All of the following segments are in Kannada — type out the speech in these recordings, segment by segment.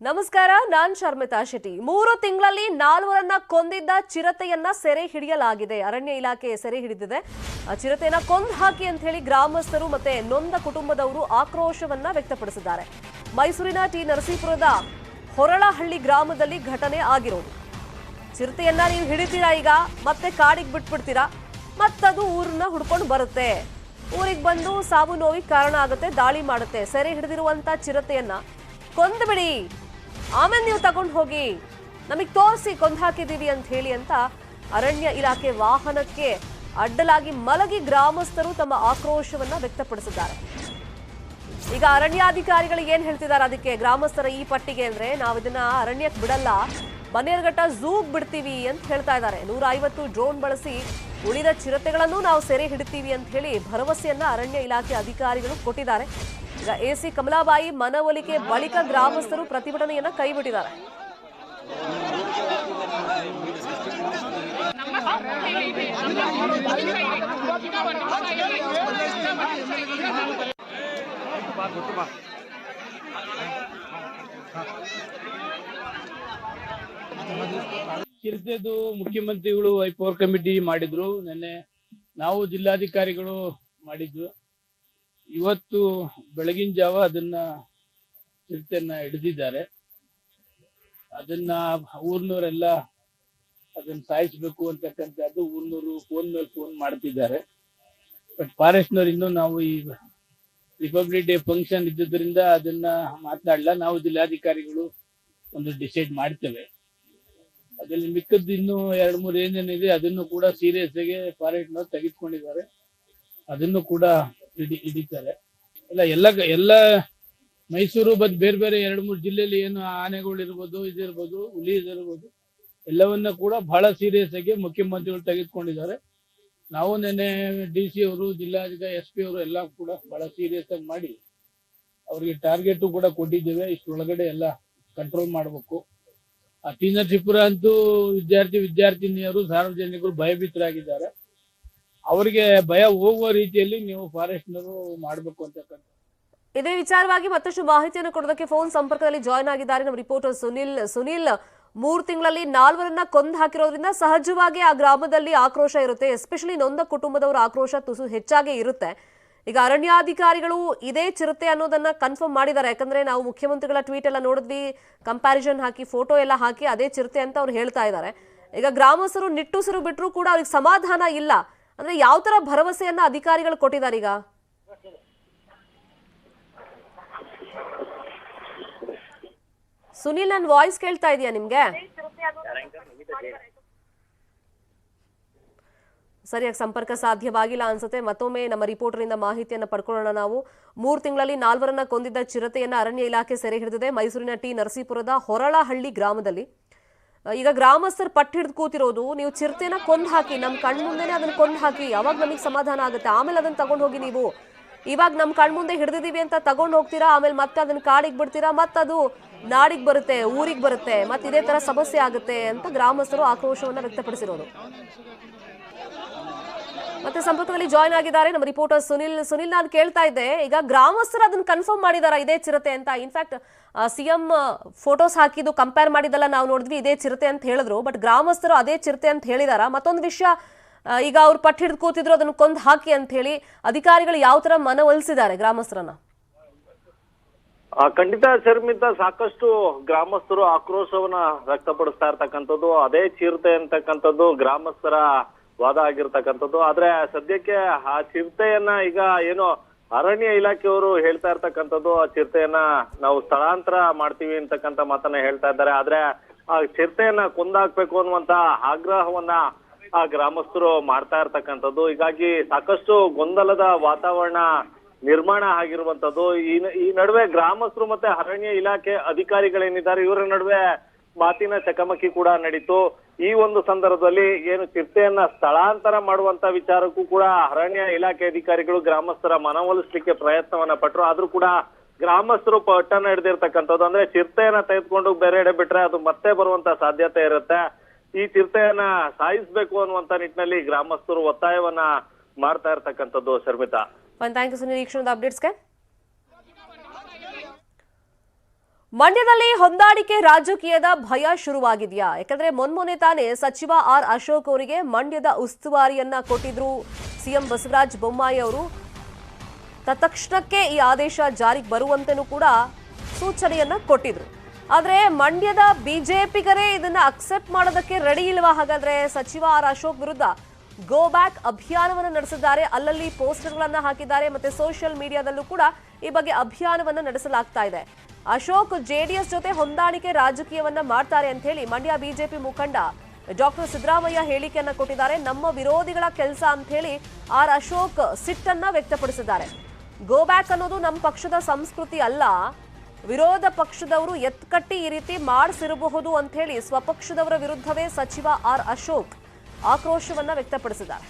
ನಮಸ್ಕಾರ, ನಾನ್ ಶರ್ಮಿತಾ ಶೆಟ್ಟಿ. 3 ತಿಂಗಳಲ್ಲಿ 4 ಕೊಂದಿದ್ದ ಚಿರತೆಯನ್ನ ಸೆರೆ ಹಿಡಿಯಲಾಗಿದೆ. ಅರಣ್ಯ ಇಲಾಖೆ ಸೆರೆ ಹಿಡಿದಿದೆ. ಆ ಚಿರತೆಯನ್ನ ಕೊಂದು ಹಾಕಿ ಅಂತ ಹೇಳಿ ಗ್ರಾಮಸ್ಥರು ಮತ್ತೆ ನೊಂದ ಕುಟುಂಬದವರು ಆಕ್ರೋಶವನ್ನ ವ್ಯಕ್ತಪಡಿಸಿದ್ದಾರೆ. ಮೈಸೂರಿನ ಟಿ ನರಸೀಪುರದ ಹೊರಳಹಳ್ಳಿ ಗ್ರಾಮದಲ್ಲಿ ಘಟನೆ ಆಗಿರೋದು. ಚಿರತೆಯನ್ನ ನೀವು ಹಿಡಿತೀರಾ, ಈಗ ಮತ್ತೆ ಕಾಡಿಗೆ ಬಿಟ್ಬಿಡ್ತೀರಾ, ಮತ್ತದು ಊರನ್ನ ಹುಡ್ಕೊಂಡು ಬರುತ್ತೆ. ಊರಿಗೆ ಬಂದು ಸಾವು ನೋವಿಗೆ ಕಾರಣ ಆಗುತ್ತೆ, ದಾಳಿ ಮಾಡುತ್ತೆ. ಸೆರೆ ಹಿಡಿದಿರುವಂತ ಚಿರತೆಯನ್ನ ಕೊಂದು ಬಿಡಿ, ಆಮೇಲೆ ನೀವು ತಗೊಂಡು ಹೋಗಿ ನಮಗೆ ತೋರಿಸಿ ಕೊಂದು ಹಾಕಿದೀವಿ ಅಂತ ಹೇಳಿ ಅಂತ ಅರಣ್ಯ ಇಲಾಖೆ ವಾಹನಕ್ಕೆ ಅಡ್ಡಲಾಗಿ ಮಲಗಿ ಗ್ರಾಮಸ್ಥರು ತಮ್ಮ ಆಕ್ರೋಶವನ್ನ ವ್ಯಕ್ತಪಡಿಸಿದ್ದಾರೆ. ಈಗ ಅರಣ್ಯಾಧಿಕಾರಿಗಳು ಏನ್ ಹೇಳ್ತಿದ್ದಾರೆ ಅದಕ್ಕೆ, ಗ್ರಾಮಸ್ಥರ ಈ ಪಟ್ಟಿಗೆ ಅಂದ್ರೆ ನಾವು ಇದನ್ನ ಅರಣ್ಯಕ್ಕೆ ಬಿಡಲ್ಲ, ಬನ್ನೇರುಘಟ್ಟ ಝೂಗ್ ಬಿಡ್ತೀವಿ ಅಂತ ಹೇಳ್ತಾ ಇದ್ದಾರೆ. 150 ಡ್ರೋನ್ ಬಳಸಿ ಉಳಿದ ಚಿರತೆಗಳನ್ನು ನಾವು ಸೆರೆ ಹಿಡಿತೀವಿ ಅಂತ ಹೇಳಿ ಭರವಸೆಯನ್ನ ಅರಣ್ಯ ಇಲಾಖೆ ಅಧಿಕಾರಿಗಳು ಕೊಟ್ಟಿದ್ದಾರೆ. ಈಗ ಎಸಿ ಕಮಲಾಬಾಯಿ ಮನವೊಲಿಕೆ ಬಳಿಕ ಗ್ರಾಮಸ್ಥರು ಪ್ರತಿಭಟನೆಯನ್ನ ಕೈಬಿಟ್ಟಿದ್ದಾರೆ. ಚಿರತೆದು ಮುಖ್ಯಮಂತ್ರಿಗಳು ಪವರ್ ಕಮಿಟಿ ಮಾಡಿದ್ರು, ನಿನ್ನೆ ನಾವು ಜಿಲ್ಲಾಧಿಕಾರಿಗಳು ಮಾಡಿದ್ವು. ಇವತ್ತು ಬೆಳಗಿನ ಜಾವ ಅದನ್ನ ಚಿರತೆಯನ್ನ ಹಿಡಿದಿದ್ದಾರೆ. ಅದನ್ನ ಊರ್ನವರೆಲ್ಲ ಅದನ್ನ ಸಾಯಿಸ್ಬೇಕು ಅಂತಕ್ಕಂಥದ್ದು ಊರ್ನವರು ಫೋನ್ ಮೇಲೆ ಫೋನ್ ಮಾಡ್ತಿದ್ದಾರೆ. ಬಟ್ ಫಾರೆಸ್ಟ್ನವ್ರು ಇನ್ನೂ ನಾವು ಈ ರಿಪಬ್ಲಿಕ್ ಡೇ ಫಂಕ್ಷನ್ ಇದ್ದುದರಿಂದ ಅದನ್ನ ಮಾತನಾಡಲ್ಲ. ನಾವು ಜಿಲ್ಲಾಧಿಕಾರಿಗಳು ಒಂದು ಡಿಸೈಡ್ ಮಾಡ್ತೇವೆ. ಅದ್ರಲ್ಲಿ ಮಿಕ್ಕದ್ದು ಇನ್ನೂ 2-3 ಏನೇನಿದೆ ಅದನ್ನು ಕೂಡ ಸೀರಿಯಸ್ ಆಗಿ ಫಾರೆಸ್ಟ್ನವ್ರು ತೆಗೆದುಕೊಂಡಿದ್ದಾರೆ. ಅದನ್ನು ಕೂಡ ಹಿಡಿತಾರೆ. ಎಲ್ಲ ಮೈಸೂರು ಬದ್ ಬೇರೆ ಬೇರೆ 2-3 ಜಿಲ್ಲೆಯಲ್ಲಿ ಏನು ಆನೆಗಳು ಇರ್ಬೋದು, ಇದಿರ್ಬೋದು, ಹುಲಿ ಇದಿರ್ಬೋದು, ಎಲ್ಲವನ್ನ ಕೂಡ ಬಹಳ ಸೀರಿಯಸ್ ಆಗಿ ಮುಖ್ಯಮಂತ್ರಿಗಳು ತೆಗೆದುಕೊಂಡಿದ್ದಾರೆ. ನಾವು ನೆನ್ನೆ DC ಅವರು, ಜಿಲ್ಲಾಧಿಕಾರಿ, SP ಅವರು ಎಲ್ಲ ಕೂಡ ಬಹಳ ಸೀರಿಯಸ್ ಆಗಿ ಮಾಡಿ ಅವ್ರಿಗೆ ಟಾರ್ಗೆಟ್ ಕೂಡ ಕೊಟ್ಟಿದ್ದೇವೆ. ಇಷ್ಟೊಳಗಡೆ ಎಲ್ಲ ಕಂಟ್ರೋಲ್ ಮಾಡಬೇಕು. ಆ ಟಿ ನರಸೀಪುರ ಅಂತೂ ವಿದ್ಯಾರ್ಥಿನಿಯರು, ಸಾರ್ವಜನಿಕರು ಭಯಭೀತರಾಗಿದ್ದಾರೆ. ಅವರಿಗೆ ಭಯ ಹೋಗುವ ರೀತಿಯಲ್ಲಿ ನೀವು ಫಾರೆಸ್ಟ್ನವರು ಮಾಡಬೇಕು ಅಂತಕ್ಕಂಥ ಇದೇ ವಿಚಾರವಾಗಿ ಮತ್ತಷ್ಟು ಮಾಹಿತಿಯನ್ನು ಕೊಡೋದಕ್ಕೆ ಫೋನ್ ಸಂಪರ್ಕದಲ್ಲಿ ಜಾಯ್ನ್ ಆಗಿದ್ದಾರೆ ನಮ್ಮ ರಿಪೋರ್ಟರ್ ಸುನಿಲ್. 3 ತಿಂಗಳಲ್ಲಿ 4 ಕೊಂದು ಹಾಕಿರೋದ್ರಿಂದ ಸಹಜವಾಗಿ ಆ ಗ್ರಾಮದಲ್ಲಿ ಆಕ್ರೋಶ ಇರುತ್ತೆ. ಎಸ್ಪೆಷಲಿ ನೊಂದ ಕುಟುಂಬದವರ ಆಕ್ರೋಶ ತುಸು ಹೆಚ್ಚಾಗಿ ಇರುತ್ತೆ. ಈಗ ಅರಣ್ಯಾಧಿಕಾರಿಗಳು ಇದೇ ಚಿರತೆ ಅನ್ನೋದನ್ನ ಕನ್ಫರ್ಮ್ ಮಾಡಿದ್ದಾರೆ. ಯಾಕಂದ್ರೆ ನಾವು ಮುಖ್ಯಮಂತ್ರಿಗಳ ಟ್ವೀಟ್ ಎಲ್ಲ ನೋಡಿದ್ವಿ, ಕಂಪ್ಯಾರಿಸನ್ ಹಾಕಿ ಫೋಟೋ ಎಲ್ಲ ಹಾಕಿ ಅದೇ ಚಿರತೆ ಅಂತ ಅವ್ರು ಹೇಳ್ತಾ ಇದ್ದಾರೆ. ಈಗ ಗ್ರಾಮಸ್ಥರು ನಿಟ್ಟುಸಿರು ಬಿಟ್ಟರು ಕೂಡ ಅವ್ರಿಗೆ ಸಮಾಧಾನ ಇಲ್ಲ. ಅಂದ್ರೆ ಯಾವ ತರ ಭರವಸೆಯನ್ನ ಅಧಿಕಾರಿಗಳು ಕೊಟ್ಟಿದ್ದಾರೆ ಈಗ? ಸುನಿಲ್, ನನ್ನ ವಾಯ್ಸ್ ಕೇಳ್ತಾ ಇದೆಯಾ ನಿಮ್ಗೆ? ಸರಿಯಾಗಿ ಸಂಪರ್ಕ ಸಾಧ್ಯವಾಗಿಲ್ಲ ಅನ್ಸುತ್ತೆ. ಮತ್ತೊಮ್ಮೆ ನಮ್ಮ ರಿಪೋರ್ಟರ್ ಇಂದ ಮಾಹಿತಿಯನ್ನು ಪಡ್ಕೊಳ್ಳೋಣ ನಾವು. 3 ತಿಂಗಳಲ್ಲಿ 4 ಕೊಂದಿದ್ದ ಚಿರತೆಯನ್ನ ಅರಣ್ಯ ಇಲಾಖೆ ಸೆರೆ ಹಿಡಿದಿದೆ. ಮೈಸೂರಿನ ಟಿ ನರಸೀಪುರದ ಹೊರಳಹಳ್ಳಿ ಗ್ರಾಮದಲ್ಲಿ ಈಗ ಗ್ರಾಮಸ್ಥರು ಪಟ್ಟು ಹಿಡಿದು ಕೂತಿರೋದು, ನೀವು ಚಿರತೆನ ಕೊಂದು ಹಾಕಿ, ನಮ್ಮ ಕಣ್ ಮುಂದೆನೆ ಅದನ್ನ ಕೊಂದು ಹಾಕಿ, ಯಾವಾಗ ನಮಗೆ ಸಮಾಧಾನ ಆಗುತ್ತೆ, ಆಮೇಲೆ ಅದನ್ನ ತಗೊಂಡು ಹೋಗಿ ನೀವು. ಇವಾಗ ನಮ್ಮ ಕಣ್ ಮುಂದೆ ಹಿಡಿದಿದೀವಿ ಅಂತ ತಗೊಂಡು ಹೋಗ್ತೀರಾ, ಆಮೇಲೆ ಮತ್ತೆ ಅದನ್ನ ಕಾಡಿಗೆ ಬಿಡ್ತೀರಾ, ಮತ್ತದು ನಾಡಿಗೆ ಬರುತ್ತೆ, ಊರಿಗೆ ಬರುತ್ತೆ, ಮತ್ತೆ ಇದೇ ತರ ಸಮಸ್ಯೆ ಆಗುತ್ತೆ ಅಂತ ಗ್ರಾಮಸ್ಥರು ಆಕ್ರೋಶವನ್ನ ವ್ಯಕ್ತಪಡಿಸಿರೋದು. ಮತ್ತೆ ಸಂಪರ್ಕದಲ್ಲಿ ಜಾಯ್ನ್ ಆಗಿದ್ದಾರೆ ನಮ್ಮ ರಿಪೋರ್ಟರ್ ಸುನಿಲ್, ನಾನು ಕೇಳ್ತಾ ಇದ್ದೆ, ಈಗ ಗ್ರಾಮಸ್ಥರು ಅದನ್ನ ಕನ್ಫರ್ಮ್ ಮಾಡಿದಾರ ಇದೇ ಚಿರತೆ ಅಂತ? ಇನ್ಫ್ಯಾಕ್ಟ್ CM ಫೋಟೋಸ್ ಹಾಕಿದ್ದು ಕಂಪೇರ್ ಮಾಡಿದೆಲ್ಲ ನಾವು ನೋಡಿದ್ವಿ, ಇದೇ ಚಿರತೆ ಅಂತ ಹೇಳಿದ್ರು. ಬಟ್ ಗ್ರಾಮಸ್ಥರು ಅದೇ ಚಿರತೆ ಅಂತ ಹೇಳಿದಾರ? ಮತ್ತೊಂದು ವಿಷಯ, ಈಗ ಅವ್ರು ಪಟ್ಟು ಹಿಡಿದು ಕೂತಿದ್ರು ಅದನ್ನ ಕೊಂದು ಹಾಕಿ ಅಂತ ಹೇಳಿ ಅಧಿಕಾರಿಗಳು ಯಾವ ತರ ಮನವೊಲಿಸಿದ್ದಾರೆ ಗ್ರಾಮಸ್ಥರನ್ನ? ಖಂಡಿತ ಶರ್ಮಿತಾ, ಸಾಕಷ್ಟು ಗ್ರಾಮಸ್ಥರು ಆಕ್ರೋಶವನ್ನ ವ್ಯಕ್ತಪಡಿಸ್ತಾ ಇರ್ತಕ್ಕಂಥದ್ದು ಅದೇ ಚಿರತೆ ಅಂತಕ್ಕಂಥದ್ದು ಗ್ರಾಮಸ್ಥರ ವಾದ ಆಗಿರ್ತಕ್ಕಂಥದ್ದು. ಆದ್ರೆ ಸದ್ಯಕ್ಕೆ ಆ ಚಿರತೆಯನ್ನ ಈಗ ಏನು ಅರಣ್ಯ ಇಲಾಖೆಯವರು ಹೇಳ್ತಾ ಇರ್ತಕ್ಕಂಥದ್ದು, ಆ ಚಿರತೆಯನ್ನ ನಾವು ಸ್ಥಳಾಂತರ ಮಾಡ್ತೀವಿ ಅಂತಕ್ಕಂಥ ಮಾತನ್ನ ಹೇಳ್ತಾ ಇದ್ದಾರೆ. ಆದ್ರೆ ಆ ಚಿರತೆಯನ್ನ ಕೊಂದಾಕ್ಬೇಕು ಅನ್ನುವಂತ ಆಗ್ರಹವನ್ನ ಆ ಗ್ರಾಮಸ್ಥರು ಮಾಡ್ತಾ ಇರ್ತಕ್ಕಂಥದ್ದು. ಹೀಗಾಗಿ ಸಾಕಷ್ಟು ಗೊಂದಲದ ವಾತಾವರಣ ನಿರ್ಮಾಣ ಆಗಿರುವಂತದ್ದು. ಈ ನಡುವೆ ಗ್ರಾಮಸ್ಥರು ಮತ್ತೆ ಅರಣ್ಯ ಇಲಾಖೆ ಅಧಿಕಾರಿಗಳೇನಿದ್ದಾರೆ ಇವರ ನಡುವೆ ಮಾತಿನ ಚಕಮಕಿ ಕೂಡ ನಡೀತು. ಈ ಒಂದು ಸಂದರ್ಭದಲ್ಲಿ ಏನು ಚಿರತೆಯನ್ನ ಸ್ಥಳಾಂತರ ಮಾಡುವಂತ ವಿಚಾರಕ್ಕೂ ಕೂಡ ಅರಣ್ಯ ಇಲಾಖೆ ಅಧಿಕಾರಿಗಳು ಗ್ರಾಮಸ್ಥರ ಮನವೊಲಿಸ್ಲಿಕ್ಕೆ ಪ್ರಯತ್ನವನ್ನ ಪಟ್ರು. ಆದ್ರೂ ಕೂಡ ಗ್ರಾಮಸ್ಥರು ಪಟ್ಟನ್ನ ಹಿಡಿದಿರ್ತಕ್ಕಂಥದ್ದು, ಅಂದ್ರೆ ಚಿರತೆಯನ್ನ ತೆಗೆದುಕೊಂಡು ಬೇರೆ ಎಡೆ ಬಿಟ್ರೆ ಅದು ಮತ್ತೆ ಬರುವಂತ ಸಾಧ್ಯತೆ ಇರುತ್ತೆ. ಈ ಚಿರತೆಯನ್ನ ಸಾಯಿಸ್ಬೇಕು ಅನ್ನುವಂತ ನಿಟ್ಟಿನಲ್ಲಿ ಗ್ರಾಮಸ್ಥರು ಒತ್ತಾಯವನ್ನ ಮಾಡ್ತಾ ಇರ್ತಕ್ಕಂಥದ್ದು. ಶರ್ಮಿತಾ, ಥ್ಯಾಂಕ್ ಯು ಸುನಿಲ್, ಈ ಕ್ಷಣದ ಅಪ್ಡೇಟ್ಸ್ಗೆ. ಮಂಡ್ಯದಲ್ಲಿ ಹೊಂದಾಣಿಕೆ ರಾಜಕೀಯದ ಭಯ ಶುರುವಾಗಿದೆಯಾ? ಯಾಕಂದ್ರೆ ಮೊನ್ನೆ ತಾನೇ ಸಚಿವ ಆರ್ ಅಶೋಕ್ ಅವರಿಗೆ ಮಂಡ್ಯದ ಉಸ್ತುವಾರಿಯನ್ನ ಕೊಟ್ಟಿದ್ರು ಸಿಎಂ ಬಸವರಾಜ ಬೊಮ್ಮಾಯಿ ಅವರು. ತತ್ಕ್ಷಣಕ್ಕೆ ಈ ಆದೇಶ ಜಾರಿಗೆ ಬರುವಂತೆನೂ ಕೂಡ ಸೂಚನೆಯನ್ನ ಕೊಟ್ಟಿದ್ರು. ಆದ್ರೆ ಮಂಡ್ಯದ ಬಿಜೆಪಿಗರೇ ಇದನ್ನ ಅಕ್ಸೆಪ್ಟ್ ಮಾಡೋದಕ್ಕೆ ರೆಡಿ ಇಲ್ವಾ? ಹಾಗಾದ್ರೆ ಸಚಿವ ಆರ್ ಅಶೋಕ್ ವಿರುದ್ಧ ಗೋ ಬ್ಯಾಕ್ ಅಭಿಯಾನವನ್ನು ನಡೆಸಿದ್ದಾರೆ. ಅಲ್ಲಲ್ಲಿ ಪೋಸ್ಟರ್ಗಳನ್ನ ಹಾಕಿದ್ದಾರೆ. ಮತ್ತೆ ಸೋಷಿಯಲ್ ಮೀಡಿಯಾದಲ್ಲೂ ಕೂಡ ಈ ಬಗ್ಗೆ ಅಭಿಯಾನವನ್ನ ನಡೆಸಲಾಗ್ತಾ ಇದೆ. ಅಶೋಕ್ ಜೆಡಿಎಸ್ ಜೊತೆ ಹೊಂದಾಣಿಕೆ ರಾಜಕೀಯವನ್ನ ಮಾಡ್ತಾರೆ ಅಂತ ಹೇಳಿ ಮಂಡ್ಯ ಬಿಜೆಪಿ ಮುಖಂಡ ಡಾಕ್ಟರ್ ಸಿದ್ದರಾಮಯ್ಯ ಹೇಳಿಕೆಯನ್ನ ಕೊಟ್ಟಿದ್ದಾರೆ. ನಮ್ಮ ವಿರೋಧಿಗಳ ಕೆಲಸ ಅಂತ ಹೇಳಿ ಆರ್ ಅಶೋಕ್ ಸಿಟ್ಟನ್ನ ವ್ಯಕ್ತಪಡಿಸಿದ್ದಾರೆ. ಗೋ ಬ್ಯಾಕ್ ಅನ್ನೋದು ನಮ್ಮ ಪಕ್ಷದ ಸಂಸ್ಕೃತಿ ಅಲ್ಲ, ವಿರೋಧ ಪಕ್ಷದವರು ಎತ್ಕಟ್ಟಿ ಈ ರೀತಿ ಮಾಡಿಸಿರಬಹುದು ಅಂತ ಹೇಳಿ ಸ್ವಪಕ್ಷದವರ ವಿರುದ್ಧವೇ ಸಚಿವ ಆರ್ ಅಶೋಕ್ ಆಕ್ರೋಶವನ್ನ ವ್ಯಕ್ತಪಡಿಸಿದ್ದಾರೆ.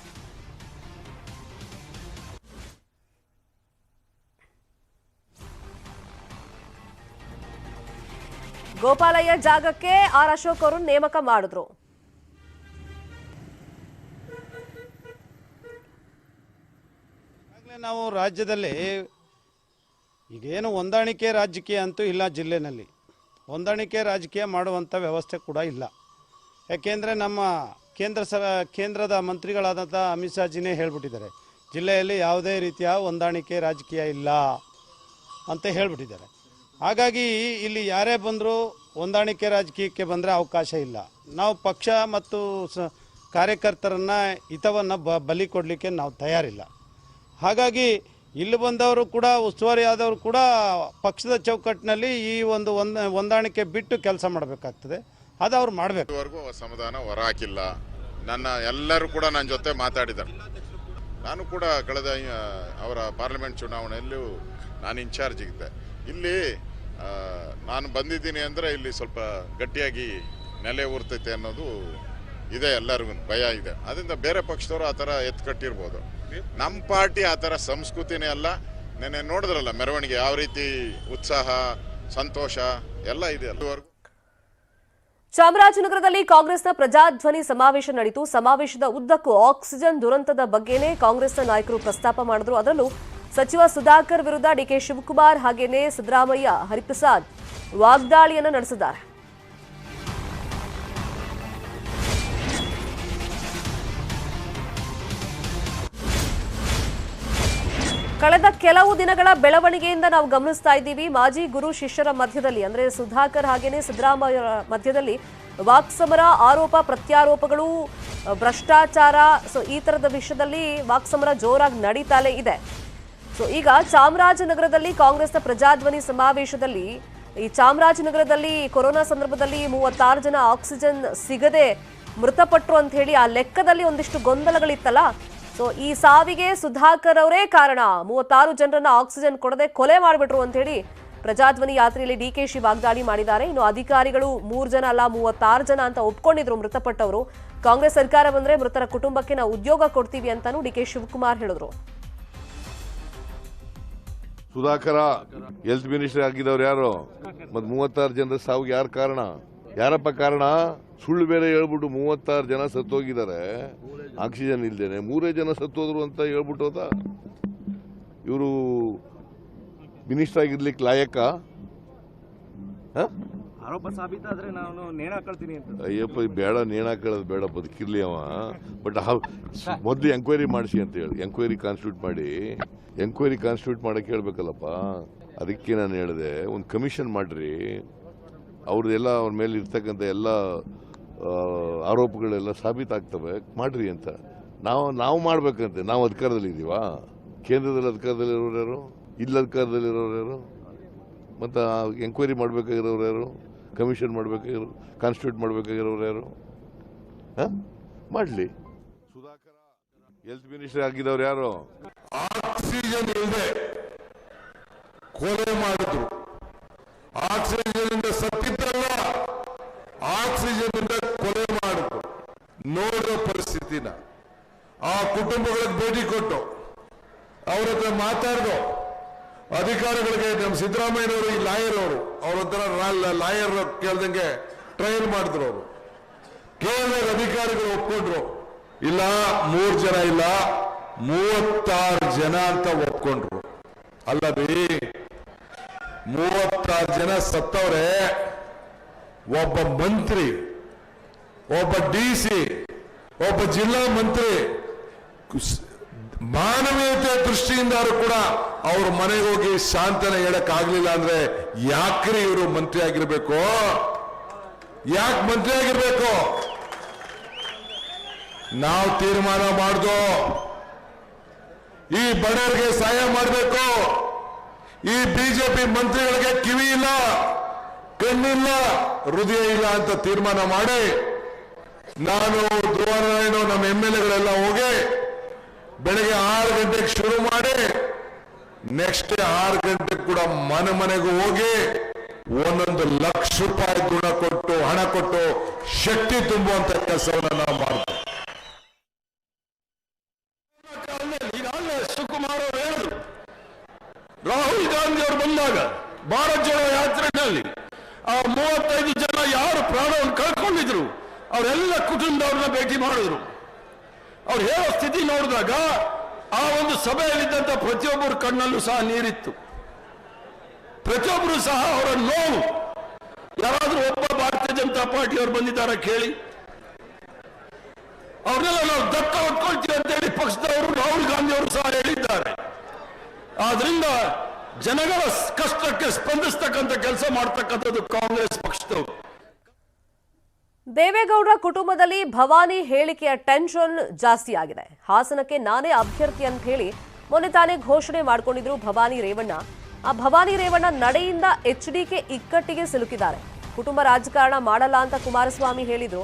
ಗೋಪಾಲಯ್ಯ ಜಾಗಕ್ಕೆ ಆರ್ ಅಶೋಕ್ ಅವರು ನೇಮಕ ಮಾಡಿದ್ರು. ನಾವು ರಾಜ್ಯದಲ್ಲಿ ಈಗೇನು ಹೊಂದಾಣಿಕೆ ರಾಜಕೀಯ ಅಂತೂ ಇಲ್ಲ. ಜಿಲ್ಲೆನಲ್ಲಿ ಹೊಂದಾಣಿಕೆ ರಾಜಕೀಯ ಮಾಡುವಂಥ ವ್ಯವಸ್ಥೆ ಕೂಡ ಇಲ್ಲ. ಯಾಕೆಂದರೆ ನಮ್ಮ ಕೇಂದ್ರದ ಮಂತ್ರಿಗಳಾದಂಥ ಅಮಿತ್ ಶಾಜಿನೇ ಹೇಳ್ಬಿಟ್ಟಿದ್ದಾರೆ, ಜಿಲ್ಲೆಯಲ್ಲಿ ಯಾವುದೇ ರೀತಿಯ ಹೊಂದಾಣಿಕೆ ರಾಜಕೀಯ ಇಲ್ಲ ಅಂತ ಹೇಳ್ಬಿಟ್ಟಿದ್ದಾರೆ. ಹಾಗಾಗಿ ಇಲ್ಲಿ ಯಾರೇ ಬಂದರೂ ಹೊಂದಾಣಿಕೆ ರಾಜಕೀಯಕ್ಕೆ ಬಂದರೆ ಅವಕಾಶ ಇಲ್ಲ. ನಾವು ಪಕ್ಷ ಮತ್ತು ಕಾರ್ಯಕರ್ತರನ್ನು ಹಿತವನ್ನು ಬಲಿ ಕೊಡಲಿಕ್ಕೆ ನಾವು ತಯಾರಿಲ್ಲ. ಹಾಗಾಗಿ ಇಲ್ಲಿ ಬಂದವರು ಕೂಡ ಉಸ್ತುವಾರಿ ಆದವರು ಕೂಡ ಪಕ್ಷದ ಚೌಕಟ್ಟಿನಲ್ಲಿ ಈ ಒಂದು ಹೊಂದಾಣಿಕೆ ಬಿಟ್ಟು ಕೆಲಸ ಮಾಡಬೇಕಾಗ್ತದೆ. ಅದು ಅವ್ರು ಮಾಡಬೇಕು. ಇದುವರೆಗೂ ಸಮಾಧಾನ ಹೊರ ಹಾಕಿಲ್ಲ. ಎಲ್ಲರೂ ಕೂಡ ನನ್ನ ಜೊತೆ ಮಾತಾಡಿದ್ದಾರೆ. ನಾನು ಕೂಡ ಕಳೆದ ಅವರ ಪಾರ್ಲಿಮೆಂಟ್ ಚುನಾವಣೆಯಲ್ಲೂ ನಾನು ಇನ್ಚಾರ್ಜ್ ಇದ್ದೆ. ಇಲ್ಲಿ ನಾನು ಬಂದಿದ್ದೀನಿ ಅಂದರೆ ಇಲ್ಲಿ ಸ್ವಲ್ಪ ಗಟ್ಟಿಯಾಗಿ ನೆಲೆ ಊರ್ತೈತೆ ಅನ್ನೋದು ಇದೆ, ಎಲ್ಲರಿಗೂ ಭಯ ಇದೆ. ಅದರಿಂದ ಬೇರೆ ಪಕ್ಷದವರು ಆ ಥರ ಎತ್ಕಟ್ಟಿರ್ಬೋದು. ನಮ್ಮ ಪಾರ್ಟಿ ಆ ಥರ ಸಂಸ್ಕೃತಿನೇ ಅಲ್ಲ. ನೆನ್ನೆ ನೋಡಿದ್ರಲ್ಲ ಮೆರವಣಿಗೆ ಯಾವ ರೀತಿ ಉತ್ಸಾಹ ಸಂತೋಷ ಎಲ್ಲ ಇದೆ. ಅಲ್ಲಿವರೆಗೂ ಚಾಮರಾಜನಗರದಲ್ಲಿ ಕಾಂಗ್ರೆಸ್ನ ಪ್ರಜಾಧ್ವನಿ ಸಮಾವೇಶ ನಡೆಯಿತು. ಸಮಾವೇಶದ ಉದ್ದಕ್ಕೂ ಆಕ್ಸಿಜನ್ ದುರಂತದ ಬಗ್ಗೆನೇ ಕಾಂಗ್ರೆಸ್ನ ನಾಯಕರು ಪ್ರಸ್ತಾಪ ಮಾಡಿದ್ರು. ಅದರಲ್ಲೂ ಸಚಿವ ಸುಧಾಕರ್ ವಿರುದ್ಧ ಡಿಕೆ ಶಿವಕುಮಾರ್ ಹಾಗೇನೆ ಸಿದ್ದರಾಮಯ್ಯ, ಹರಿಪ್ರಸಾದ್ ವಾಗ್ದಾಳಿಯನ್ನು ನಡೆಸಿದ್ದಾರೆ. ಕಳೆದ ಕೆಲವು ದಿನಗಳ ಬೆಳವಣಿಗೆಯಿಂದ ನಾವು ಗಮನಿಸ್ತಾ ಇದ್ದೀವಿ, ಮಾಜಿ ಗುರು ಶಿಷ್ಯರ ಮಧ್ಯದಲ್ಲಿ ಅಂದ್ರೆ ಸುಧಾಕರ್ ಹಾಗೇನೆ ಸಿದ್ದರಾಮಯ್ಯ ಮಧ್ಯದಲ್ಲಿ ವಾಕ್ಸಮರ, ಆರೋಪ ಪ್ರತ್ಯಾರೋಪಗಳು, ಭ್ರಷ್ಟಾಚಾರ, ಈ ತರದ ವಿಷಯದಲ್ಲಿ ವಾಕ್ಸಮರ ಜೋರಾಗಿ ನಡೀತಾಲೇ ಇದೆ. ಈಗ ಚಾಮರಾಜನಗರದಲ್ಲಿ ಕಾಂಗ್ರೆಸ್ನ ಪ್ರಜಾಧ್ವನಿ ಸಮಾವೇಶದಲ್ಲಿ ಈ ಚಾಮರಾಜನಗರದಲ್ಲಿ ಕೊರೋನಾ ಸಂದರ್ಭದಲ್ಲಿ 36 ಜನ ಆಕ್ಸಿಜನ್ ಸಿಗದೆ ಮೃತಪಟ್ಟರು ಅಂತ ಹೇಳಿ ಆ ಲೆಕ್ಕದಲ್ಲಿ ಒಂದಿಷ್ಟು ಗೊಂದಲಗಳಿತ್ತಲ್ಲ. ಈ ಸಾವಿಗೆ ಸುಧಾಕರ್ ಅವರೇ ಕಾರಣ, 36 ಜನರನ್ನ ಆಕ್ಸಿಜನ್ ಕೊಡದೆ ಕೊಲೆ ಮಾಡಿಬಿಟ್ರು ಅಂತ ಹೇಳಿ ಪ್ರಜಾಧ್ವನಿ ಯಾತ್ರೆಯಲ್ಲಿ ಡಿಕೆಶಿ ವಾಗ್ದಾಳಿ ಮಾಡಿದ್ದಾರೆ. ಇನ್ನು ಅಧಿಕಾರಿಗಳು 3 ಜನ ಅಲ್ಲ 36 ಜನ ಅಂತ ಒಪ್ಕೊಂಡಿದ್ರು ಮೃತಪಟ್ಟವರು. ಕಾಂಗ್ರೆಸ್ ಸರ್ಕಾರ ಬಂದ್ರೆ ಮೃತರ ಕುಟುಂಬಕ್ಕೆ ನಾವು ಉದ್ಯೋಗ ಕೊಡ್ತೀವಿ ಅಂತಾನು ಡಿಕೆ ಶಿವಕುಮಾರ್ ಹೇಳಿದ್ರು. ಸುಧಾಕರ ಹೆಲ್ತ್ ಮಿನಿಸ್ಟರ್ ಆಗಿದ್ದವ್ರು ಯಾರು? ಮತ್ 36 ಜನರ ಸಾವಿಗೆ ಯಾರು ಕಾರಣ? ಯಾರಪ್ಪ ಕಾರಣ? ಸುಳ್ಳು ಬೇರೆ ಹೇಳ್ಬಿಟ್ಟು 36 ಜನ ಸತ್ತೋಗಿದ್ದಾರೆ ಆಕ್ಸಿಜನ್ ಇಲ್ದೇನೆ. 3 ಜನ ಸತ್ತೋದ್ರು ಅಂತ ಹೇಳ್ಬಿಟ್ಟು ಹೋದ. ಇವರು ಮಿನಿಸ್ಟರ್ ಆಗಿರ್ಲಿಕ್ಕೆ ಲಾಯಕ? ಆರೋಪ ಸಾಬೀತಾದ್ರೆ ನಾನು ನೇಣ ಹಾಕೊಳ್ತೀನಿ ಅಂತ. ಅಯ್ಯಪ್ಪ ಬೇಡ, ನೇಣ ಹಾಕೊಳ್ಳೋದು ಬೇಡ, ಬದುಕಿರ್ಲಿ ಅವ. ಬಟ್ ಮೊದಲು ಎಂಕ್ವೈರಿ ಮಾಡಿಸಿ ಅಂತ ಹೇಳಿ ಎಂಕ್ವೈರಿ ಕಾನ್ಸ್ಟಿಟ್ಯೂಟ್ ಮಾಡಕ್ಕೆ ಹೇಳ್ಬೇಕಲ್ಲಪ್ಪ. ಅದಕ್ಕೆ ನಾನು ಹೇಳಿದೆ ಒಂದು ಕಮಿಷನ್ ಮಾಡ್ರಿ, ಅವ್ರದ್ದೆಲ್ಲ ಅವ್ರ ಮೇಲೆ ಇರ್ತಕ್ಕಂಥ ಎಲ್ಲ ಆರೋಪಗಳೆಲ್ಲ ಸಾಬೀತಾಗ್ತವೆ ಮಾಡ್ರಿ ಅಂತ ನಾವು ಮಾಡ್ಬೇಕಂತೆ. ನಾವು ಅಧಿಕಾರದಲ್ಲಿ ಇದೀವಾ? ಕೇಂದ್ರದಲ್ಲಿ ಅಧಿಕಾರದಲ್ಲಿರೋರು ಯಾರು? ಇಲ್ಲಿ ಅಧಿಕಾರದಲ್ಲಿರೋರು ಯಾರು? ಮತ್ತು ಎಂಕ್ವೈರಿ ಮಾಡಬೇಕಾಗಿರೋರು ಯಾರು? ಕಮಿಷನ್ ಮಾಡಬೇಕಾಗಿರೋ ಕಾನ್ಸ್ಟಿಟ್ಯೂಟ್ ಮಾಡಬೇಕಾಗಿರೋರು ಯಾರು? ಮಾಡಲಿ. ಸುಧಾಕರ ಹೆಲ್ತ್ ಮಿನಿಸ್ಟರ್ ಆಗಿದ್ದವ್ರು ಯಾರು? ಆಕ್ಸಿಜನ್ ಇಲ್ಲದೆ ಕೊಲೆ ಮಾಡಿದ್ರು. ಆಕ್ಸಿಜನ್ ಇಂದ ಸತ್ತಿದ್ದಲ್ಲ, ಆಕ್ಸಿಜನ್ ಇಂದ ಕೊಲೆ ಮಾಡಿದ್ರು. ನೋಡೋ ಪರಿಸ್ಥಿತಿನ ಆ ಕುಟುಂಬಗಳಿಗೆ ಭೇಟಿ ಕೊಟ್ಟು ಅವ್ರ ಹತ್ರ ಮಾತಾಡ್ದು. ಅಧಿಕಾರಿಗಳಿಗೆ ನಮ್ಮ ಸಿದ್ದರಾಮಯ್ಯನವರು ಈ ಲಾಯರ್ ಅವ್ರ ಹತ್ರ ಲಾಯರ್ ಕೇಳ್ದಂಗೆ ಟ್ರಯಲ್ ಮಾಡಿದ್ರು. ಅವರು ಕೇಳಿದಾಗ ಅಧಿಕಾರಿಗಳು ಒಪ್ಕೊಂಡ್ರು. ಇಲ್ಲ 3 ಜನ ಇಲ್ಲ 36 ಜನ ಅಂತ ಒಪ್ಕೊಂಡ್ರು. ಅಲ್ಲವೇ 36 ಜನ ಸತ್ತವ್ರೆ. ಒಬ್ಬ ಮಂತ್ರಿ, ಒಬ್ಬ DC, ಒಬ್ಬ ಜಿಲ್ಲಾ ಮಂತ್ರಿ ಮಾನವೀಯತೆ ದೃಷ್ಟಿಯಿಂದ ಕೂಡ ಅವ್ರ ಮನೆಗೆ ಹೋಗಿ ಶಾಂತನ ಹೇಳಕ್ ಆಗ್ಲಿಲ್ಲ ಅಂದ್ರೆ ಯಾಕ್ರಿ ಇವರು ಮಂತ್ರಿ ಆಗಿರ್ಬೇಕು? ಯಾಕೆ ಮಂತ್ರಿ ಆಗಿರ್ಬೇಕು? ನಾವು ತೀರ್ಮಾನ ಮಾಡ್ದೋ ಈ ಬಡವರಿಗೆ ಸಹಾಯ ಮಾಡಬೇಕು. ಈ ಬಿಜೆಪಿ ಮಂತ್ರಿಗಳಿಗೆ ಕಿವಿ ಇಲ್ಲ, ಕಣ್ಣಿಲ್ಲ, ಹೃದಯ ಇಲ್ಲ ಅಂತ ತೀರ್ಮಾನ ಮಾಡಿ ನಾನು ಧ್ರುವನಾರಾಯಣ ನಮ್ಮ MLAಗಳೆಲ್ಲ ಹೋಗಿ ಬೆಳಗ್ಗೆ 6 ಗಂಟೆಗೆ ಶುರು ಮಾಡಿ ನೆಕ್ಸ್ಟ್ 6 ಗಂಟೆಗೆ ಕೂಡ ಮನೆಗೂ ಹೋಗಿ 1 ಲಕ್ಷ ರೂಪಾಯಿ ಹಣ ಕೊಟ್ಟು ಶಕ್ತಿ ತುಂಬುವಂತ ಕೆಲಸವನ್ನು ನಾವು ಮಾಡ್ತೇವೆ. ಈಗಾಗಲೇ ಶಿವಕುಮಾರ್ ಅವರು ಹೇಳಿದ್ರು, ರಾಹುಲ್ ಗಾಂಧಿ ಅವರು ಬಂದಾಗ ಭಾರತ್ ಜೋಡೋ ಯಾತ್ರೆಯಲ್ಲಿ ಆ 35 ಜನ ಯಾರು ಪ್ರಾಣವನ್ನು ಕಳ್ಕೊಂಡಿದ್ರು ಅವರೆಲ್ಲ ಕುಟುಂಬದವ್ರನ್ನ ಭೇಟಿ ಮಾಡಿದ್ರು. ಅವ್ರು ಹೇಳೋ ಸ್ಥಿತಿ ನೋಡಿದಾಗ ಆ ಒಂದು ಸಭೆಯಲ್ಲಿದ್ದಂತ ಪ್ರತಿಯೊಬ್ಬರ ಕಣ್ಣಲ್ಲೂ ಸಹ ನೀರಿತ್ತು. ಪ್ರತಿಯೊಬ್ಬರು ಸಹ ಅವರ ನೋವು. ಯಾರಾದ್ರೂ ಒಬ್ಬ ಭಾರತೀಯ ಜನತಾ ಪಾರ್ಟಿಯವರು ಬಂದಿದ್ದಾರೆ ಕೇಳಿ? ಅವ್ರನ್ನೆಲ್ಲ ನಾವು ದಕ್ಕ ಹೊತ್ಕೊಳ್ತೀವಿ ಅಂತ ಹೇಳಿ ಪಕ್ಷದವರು ರಾಹುಲ್ ಗಾಂಧಿ ಅವರು ಸಹ ಹೇಳಿದ್ದಾರೆ. ಆದ್ರಿಂದ ಜನಗಳ ಕಷ್ಟಕ್ಕೆ ಸ್ಪಂದಿಸ್ತಕ್ಕಂಥ ಕೆಲಸ ಮಾಡ್ತಕ್ಕಂಥದ್ದು ಕಾಂಗ್ರೆಸ್ ಪಕ್ಷದವರು. ದೇವೇಗೌಡರ ಕುಟುಂಬದಲ್ಲಿ ಭವಾನಿ ಹೇಳಿಕೆಯ ಟೆನ್ಷನ್ ಜಾಸ್ತಿ ಆಗಿದೆ. ಹಾಸನಕ್ಕೆ ನಾನೇ ಅಭ್ಯರ್ಥಿ ಅಂತ ಹೇಳಿ ಮೊನ್ನೆ ತಾನೇ ಘೋಷಣೆ ಮಾಡಿಕೊಂಡಿದ್ರು ಭವಾನಿ ರೇವಣ್ಣ. ಆ ಭವಾನಿ ರೇವಣ್ಣ ನಡೆಯಿಂದ HDK ಇಕ್ಕಟ್ಟಿಗೆ ಸಿಲುಕಿದ್ದಾರೆ. ಕುಟುಂಬ ರಾಜಕಾರಣ ಮಾಡಲ್ಲ ಅಂತ ಕುಮಾರಸ್ವಾಮಿ ಹೇಳಿದ್ರು.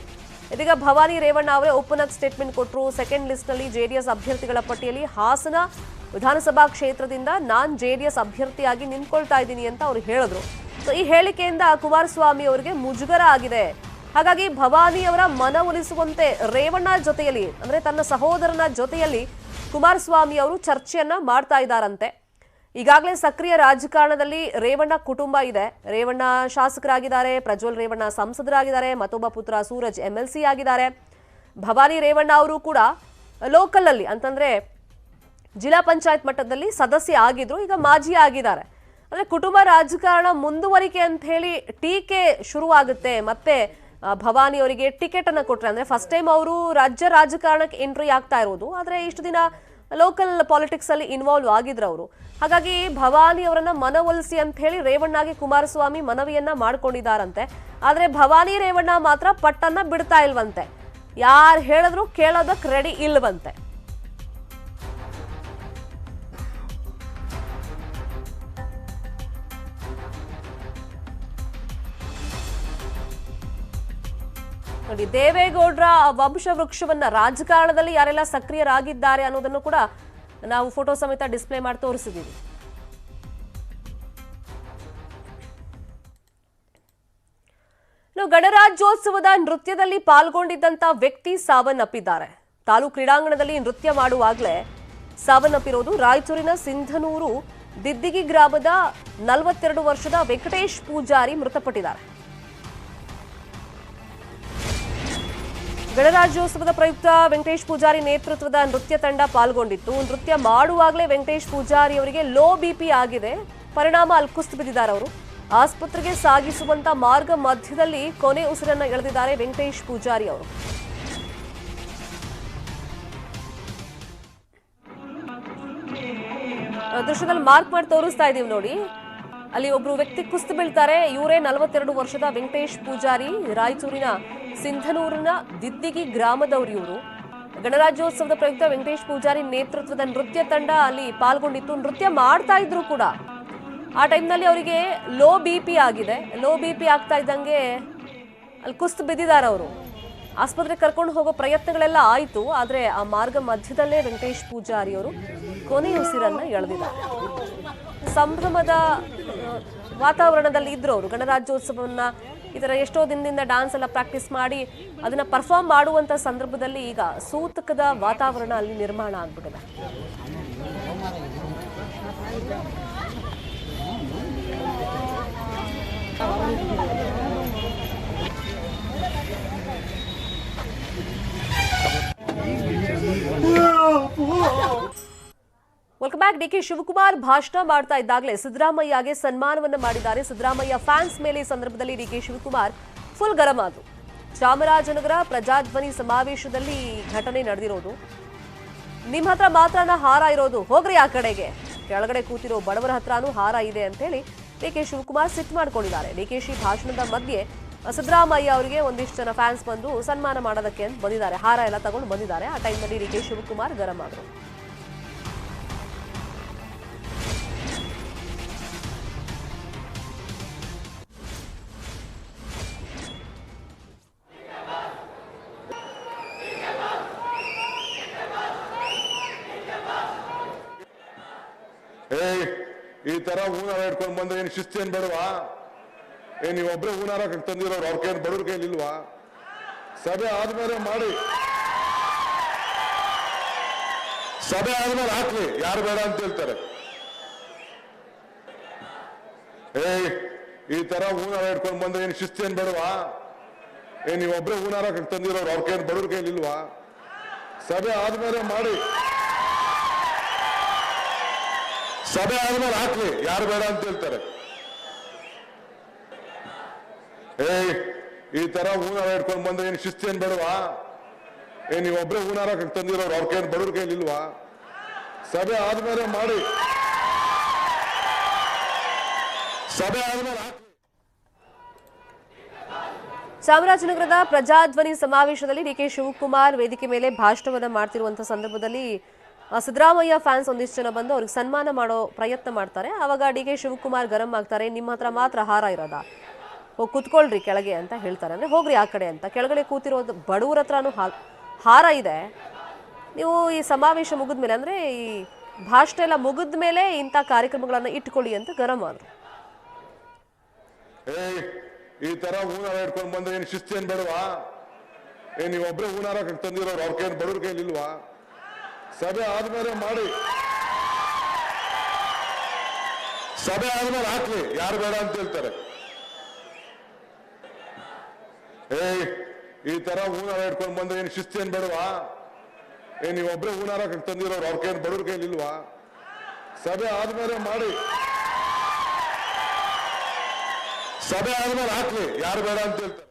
ಇದೀಗ ಭವಾನಿ ರೇವಣ್ಣ ಅವರೇ ಓಪನ್ ಅಪ್ ಸ್ಟೇಟ್ಮೆಂಟ್ ಕೊಟ್ಟರು. ಸೆಕೆಂಡ್ ಲಿಸ್ಟ್ ನಲ್ಲಿ JDS ಅಭ್ಯರ್ಥಿಗಳ ಪಟ್ಟಿಯಲ್ಲಿ ಹಾಸನ ವಿಧಾನಸಭಾ ಕ್ಷೇತ್ರದಿಂದ ನಾನ್ JDS ಅಭ್ಯರ್ಥಿಯಾಗಿ ನಿಂತ್ಕೊಳ್ತಾ ಇದ್ದೀನಿ ಅಂತ ಅವರು ಹೇಳಿದ್ರು. ಸೊ ಈ ಹೇಳಿಕೆಯಿಂದ ಕುಮಾರಸ್ವಾಮಿ ಅವರಿಗೆ ಮುಜುಗರ ಆಗಿದೆ. ಹಾಗಾಗಿ ಭವಾನಿ ಅವರ ಮನವೊಲಿಸುವಂತೆ ರೇವಣ್ಣ ಜೊತೆಯಲ್ಲಿ ಅಂದ್ರೆ ತನ್ನ ಸಹೋದರನ ಜೊತೆಯಲ್ಲಿ ಕುಮಾರಸ್ವಾಮಿ ಅವರು ಚರ್ಚೆಯನ್ನ ಮಾಡ್ತಾ ಇದ್ದಾರಂತೆ. ಈಗಾಗಲೇ ಸಕ್ರಿಯ ರಾಜಕಾರಣದಲ್ಲಿ ರೇವಣ್ಣ ಕುಟುಂಬ ಇದೆ. ರೇವಣ್ಣ ಶಾಸಕರಾಗಿದ್ದಾರೆ, ಪ್ರಜ್ವಲ್ ರೇವಣ್ಣ ಸಂಸದರಾಗಿದ್ದಾರೆ, ಮತ್ತೊಬ್ಬ ಪುತ್ರ ಸೂರಜ್ MLC ಆಗಿದ್ದಾರೆ. ಭವಾನಿ ರೇವಣ್ಣ ಅವರು ಕೂಡ ಲೋಕಲ್ ಅಲ್ಲಿ ಅಂತಂದ್ರೆ ಜಿಲ್ಲಾ ಪಂಚಾಯತ್ ಮಟ್ಟದಲ್ಲಿ ಸದಸ್ಯ ಆಗಿದ್ರು, ಈಗ ಮಾಜಿ ಆಗಿದ್ದಾರೆ. ಅಂದ್ರೆ ಕುಟುಂಬ ರಾಜಕಾರಣ ಮುಂದುವರಿಕೆ ಅಂತ ಹೇಳಿ ಟೀಕೆ ಶುರುವಾಗುತ್ತೆ. ಮತ್ತೆ ಭವಾನಿ ಅವರಿಗೆ ಟಿಕೆಟ್ ಅನ್ನ ಕೊಟ್ರೆ, ಅಂದ್ರೆ ಫಸ್ಟ್ ಟೈಮ್ ಅವರು ರಾಜ್ಯ ರಾಜಕಾರಣಕ್ಕೆ ಎಂಟ್ರಿ ಆಗ್ತಾ ಇರೋದು, ಆದ್ರೆ ಇಷ್ಟು ದಿನ ಲೋಕಲ್ ಪಾಲಿಟಿಕ್ಸ್ ಅಲ್ಲಿ ಇನ್ವಾಲ್ವ್ ಆಗಿದ್ರು ಅವರು. ಹಾಗಾಗಿ ಭವಾನಿ ಅವರನ್ನ ಮನವೊಲಿಸಿ ಅಂತ ಹೇಳಿ ರೇವಣ್ಣಗೆ ಕುಮಾರಸ್ವಾಮಿ ಮನವಿಯನ್ನ ಮಾಡ್ಕೊಂಡಿದ್ದಾರಂತೆ. ಆದ್ರೆ ಭವಾನಿ ರೇವಣ್ಣ ಮಾತ್ರ ಪಟ್ಟನ್ನ ಬಿಡ್ತಾ ಇಲ್ವಂತೆ. ಯಾರು ಹೇಳಿದ್ರು ಕೇಳೋದಕ್ಕೆ ರೆಡಿ ಇಲ್ವಂತೆ. ನೋಡಿ, ದೇವೇಗೌಡರ ವಂಶ ವೃಕ್ಷವನ್ನ ರಾಜಕಾರಣದಲ್ಲಿ ಯಾರೆಲ್ಲ ಸಕ್ರಿಯರಾಗಿದ್ದಾರೆ ಅನ್ನೋದನ್ನು ಕೂಡ ನಾವು ಫೋಟೋ ಸಮೇತ ಡಿಸ್ಪ್ಲೇ ಮಾಡಿ ತೋರಿಸಿದ್ದೀವಿ. ಗಣರಾಜ್ಯೋತ್ಸವದ ನೃತ್ಯದಲ್ಲಿ ಪಾಲ್ಗೊಂಡಿದ್ದಂತ ವ್ಯಕ್ತಿ ಸಾವನ್ನಪ್ಪಿದ್ದಾರೆ. ತಾಲೂಕು ಕ್ರೀಡಾಂಗಣದಲ್ಲಿ ನೃತ್ಯ ಮಾಡುವಾಗಲೇ ಸಾವನ್ನಪ್ಪಿರೋದು. ರಾಯಚೂರಿನ ಸಿಂಧನೂರು ದಿದ್ದಿಗಿ ಗ್ರಾಮದ 42 ವರ್ಷದ ವೆಂಕಟೇಶ್ ಪೂಜಾರಿ ಮೃತಪಟ್ಟಿದ್ದಾರೆ. ಗಣರಾಜ್ಯೋತ್ಸವದ ಪ್ರಯುಕ್ತ ವೆಂಕಟೇಶ್ ಪೂಜಾರಿ ನೇತೃತ್ವದ ನೃತ್ಯ ತಂಡ ಪಾಲ್ಗೊಂಡಿತ್ತು. ನೃತ್ಯ ಮಾಡುವಾಗಲೇ ವೆಂಕಟೇಶ್ ಪೂಜಾರಿ ಅವರಿಗೆ ಲೋ BP ಆಗಿದೆ. ಪರಿಣಾಮ ಅಲ್ಲಿ ಕುಸಿದು ಬಿದ್ದಿದ್ದಾರೆ ಅವರು. ಆಸ್ಪತ್ರೆಗೆ ಸಾಗಿಸುವಂತ ಮಾರ್ಗ ಮಧ್ಯದಲ್ಲಿ ಕೊನೆ ಉಸಿರನ್ನ ಎಳೆದಿದ್ದಾರೆ ವೆಂಕಟೇಶ್ ಪೂಜಾರಿ ಅವರು. ದೃಶ್ಯದಲ್ಲಿ ಮಾರ್ಕ್ ಮಾಡಿ ತೋರಿಸ್ತಾ ಇದೀವಿ ನೋಡಿ. ಅಲ್ಲಿ ಒಬ್ರು ವ್ಯಕ್ತಿ ಕುಸಿದು ಬೀಳ್ತಾರೆ. ಇವರೇ 42 ವರ್ಷದ ವೆಂಕಟೇಶ್ ಪೂಜಾರಿ, ರಾಯಚೂರಿನ ಸಿಂಧನೂರಿನ ದಿದ್ದಿಗಿ ಗ್ರಾಮದವರು ಇವರು. ಗಣರಾಜ್ಯೋತ್ಸವದ ಪ್ರಯುಕ್ತ ವೆಂಕಟೇಶ್ ಪೂಜಾರಿ ನೇತೃತ್ವದ ನೃತ್ಯ ತಂಡ ಅಲ್ಲಿ ಪಾಲ್ಗೊಂಡಿತ್ತು. ನೃತ್ಯ ಮಾಡ್ತಾ ಇದ್ರು ಕೂಡ ಆ ಟೈಮ್ನಲ್ಲಿ ಅವರಿಗೆ ಲೋ BP ಆಗಿದೆ. ಲೋ BP ಆಗ್ತಾ ಇದ್ದಂಗೆ ಅಲ್ಲಿ ಕುಸಿದು ಬಿದ್ದಿದ್ದಾರೆ ಅವರು. ಆಸ್ಪತ್ರೆಗೆ ಕರ್ಕೊಂಡು ಹೋಗೋ ಪ್ರಯತ್ನಗಳೆಲ್ಲ ಆಯಿತು, ಆದರೆ ಆ ಮಾರ್ಗ ಮಧ್ಯದಲ್ಲೇ ವೆಂಕಟೇಶ್ ಪೂಜಾರಿ ಅವರು ಕೊನೆಯ ಉಸಿರನ್ನ ಎಳೆದಿದ್ದಾರೆ. ಸಂಭ್ರಮದ ವಾತಾವರಣದಲ್ಲಿ ಇದ್ರು ಅವರು. ಗಣರಾಜ್ಯೋತ್ಸವವನ್ನ ಈ ಥರ ಎಷ್ಟೋ ದಿನದಿಂದ ಡ್ಯಾನ್ಸ್ ಎಲ್ಲ ಪ್ರಾಕ್ಟೀಸ್ ಮಾಡಿ ಅದನ್ನ ಪರ್ಫಾರ್ಮ್ ಮಾಡುವಂತ ಸಂದರ್ಭದಲ್ಲಿ ಈಗ ಸೂತಕದ ವಾತಾವರಣ ಅಲ್ಲಿ ನಿರ್ಮಾಣ ಆಗ್ಬಿಟ್ಟಿದೆ. Welcome back. Back. D K Shivakumar ಭಾಷಣ ಮಾಡ್ತಾ ಇದ್ದಾಗಲೇ ಸಿದ್ದರಾಮಯ್ಯಗೆ ಸನ್ಮಾನವನ್ನ ಮಾಡಿದ್ದಾರೆ. ಸಿದ್ದರಾಮಯ್ಯ ಫ್ಯಾನ್ಸ್ ಮೇಲೆ ಈ ಸಂದರ್ಭದಲ್ಲಿ ಡಿಕೆ ಶಿವಕುಮಾರ್ ಫುಲ್ ಗರಂ ಆದ್ರು. ಚಾಮರಾಜನಗರ ಪ್ರಜಾಧ್ವನಿ ಸಮಾವೇಶದಲ್ಲಿ ಘಟನೆ ನಡೆದಿರೋದು. ನಿಮ್ಮ ಹತ್ರ ಮಾತ್ರನ ಹಾರ ಇರೋದು, ಹೋಗ್ರಿ ಆ ಕಡೆಗೆ. ಕೆಳಗಡೆ ಕೂತಿರೋ ಬಡವರ ಹತ್ರನೂ ಹಾರ ಇದೆ ಅಂತ ಹೇಳಿ ಡಿಕೆ ಶಿವಕುಮಾರ್ ಸಿಟ್ಟು ಮಾಡ್ಕೊಂಡಿದ್ದಾರೆ. ಡಿಕೆಶಿ ಭಾಷಣದ ಮಧ್ಯೆ ಸಿದ್ದರಾಮಯ್ಯ ಅವರಿಗೆ ಒಂದಿಷ್ಟು ಜನ ಫ್ಯಾನ್ಸ್ ಬಂದು ಸನ್ಮಾನ ಮಾಡೋದಕ್ಕೆ ಅಂತ ಬಂದಿದ್ದಾರೆ, ಹಾರ ಎಲ್ಲ ತಗೊಂಡು ಬಂದಿದ್ದಾರೆ. ಆ ಟೈಮ್ನಲ್ಲಿ ಡಿಕೆ ಶಿವಕುಮಾರ್ ಗರಂ ಆದ್ರು. ಈ ತರ ಹೂನಾರ ಇಟ್ಕೊಂಡು ಬಂದ್ರೆ ಏನ್ ಶಿಸ್ತೇನ್ ಬೇಡವಾ? ನೀವೊಬ್ರೆ ಹೂನಾರ ತಂದಿರೋರು ಅವ್ರ ಕೈ ಬಡವ್ರ ಕೈಲಿ ಇಲ್ವಾ? ಸಭೆ ಆದ್ಮೇಲೆ ಮಾಡಿ, ಸಭೆ ಆದ್ಮೇಲೆ ಹಾಕ್ಲಿ, ಯಾರು ಬೇಡ ಅಂತ ಹೇಳ್ತಾರೆ. ಈ ತರ ಹೂನಾರ ಇಟ್ಕೊಂಡು ಬಂದ್ರೆ ಏನ್ ಶಿಸ್ತೇನ್ ಬೇಡವಾ? ನೀವೊಬ್ರೆ ಹೂನಾರ ತಂದಿರೋರು ಅವ್ರ ಕೈ ಬಡವ್ರ ಕೈಲಿ ಇಲ್ವಾ? ಸಭೆ ಆದ್ಮೇಲೆ ಮಾಡಿ, ಸಭೆ ಆದ್ಮೇಲೆ ಹಾಕ್ಲಿ, ಯಾರು ಬೇಡ ಅಂತ ಹೇಳ್ತಾರೆ. ಈ ತರ ಹೂನಾರ ಇಟ್ಕೊಂಡು ಬಂದ್ರೆ ಏನ್ ಶಿಸ್ತೇನ್ ಬೇಡವಾ? ನೀವೊಬ್ರೆ ಹೂನಾರ ತಂದಿರೋರು ಅವ್ರ ಕೈ ಬಡವ್ರ ಕೈಲಿ ಇಲ್ವಾ? ಸಭೆ ಆದ್ಮೇಲೆ ಮಾಡಿ, ಸಭೆ ಆದ್ಮೇಲೆ ಹಾಕ್ಲಿ. ಚಾಮರಾಜನಗರದ ಪ್ರಜಾಧ್ವನಿ ಸಮಾವೇಶದಲ್ಲಿ ಡಿಕೆ ಶಿವಕುಮಾರ್ ವೇದಿಕೆ ಮೇಲೆ ಭಾಷಣವನ್ನ ಮಾಡ್ತಿರುವಂತಹ ಸಂದರ್ಭದಲ್ಲಿ ಸಿದ್ದರಾಮಯ್ಯ ಫ್ಯಾನ್ಸ್ ಒಂದಿಷ್ಟು ಜನ ಬಂದು ಅವ್ರಿಗೆ ಸನ್ಮಾನ ಮಾಡೋ ಪ್ರಯತ್ನ ಮಾಡ್ತಾರೆ. ಆವಾಗ ಡಿಕೆ ಶಿವಕುಮಾರ್ ಗರಂ ಆಗ್ತಾರೆ. ನಿಮ್ಮ ಹತ್ರ ಮಾತ್ರ ಹಾರ ಇರೋದ, ಹೋಗಿ ಕುತ್ಕೊಳ್ರಿ ಕೆಳಗೆ ಅಂತ ಹೇಳ್ತಾರೆ. ಅಂದ್ರೆ ಹೋಗ್ರಿ ಆ ಕಡೆ ಅಂತ. ಕೆಳಗಡೆ ಕೂತಿರೋದು ಬಡವ್ರ ಹತ್ರನೂ ಹಾರ ಇದೆ. ನೀವು ಈ ಸಮಾವೇಶ ಮುಗಿದ್ಮೇಲೆ ಅಂದ್ರೆ ಈ ಭಾಷಣ ಎಲ್ಲ ಮುಗಿದ ಮೇಲೆ ಇಂಥ ಕಾರ್ಯಕ್ರಮಗಳನ್ನ ಇಟ್ಕೊಳ್ಳಿ ಅಂತ ಗರಂ ಆದ್ರು. ಈ ತರ ಹೂನಾರ ಇಟ್ಕೊಂಡು ಬಂದ್ರೆ ಏನ್ ಶಿಸ್ತೇನ್ ಬೇಡವಾ? ನೀವೊಬ್ರೆ ಹೂನಾರ ತಂದಿರೋರು ಅವ್ರ ಕೈ ಬಡವ್ರ ಕೈಲಿ ಇಲ್ವಾ? ಸಭೆ ಆದ್ಮೇಲೆ ಮಾಡಿ, ಸಭೆ ಆದ್ಮೇಲೆ ಹಾಕ್ಲಿ, ಯಾರು ಬೇಡ ಅಂತ ಹೇಳ್ತಾರೆ. ಈ ತರ ಹೂನಾರ ಇಟ್ಕೊಂಡು ಬಂದ್ರೆ ಏನ್ ಶಿಸ್ತೇನ್ ಬೇಡವಾ? ನೀವೊಬ್ರೆ ಹೂನಾರ ತಂದಿರೋರು ಅವ್ರ ಕೈ ಬಡವ್ರ ಕೈಲಿ ಇಲ್ವಾ? ಸಭೆ ಆದ್ಮೇಲೆ ಮಾಡಿ, ಸಭೆ ಆದ್ಮೇಲೆ ಹಾಕ್ಲಿ, ಯಾರು ಬೇಡ ಅಂತ ಹೇಳ್ತಾರೆ.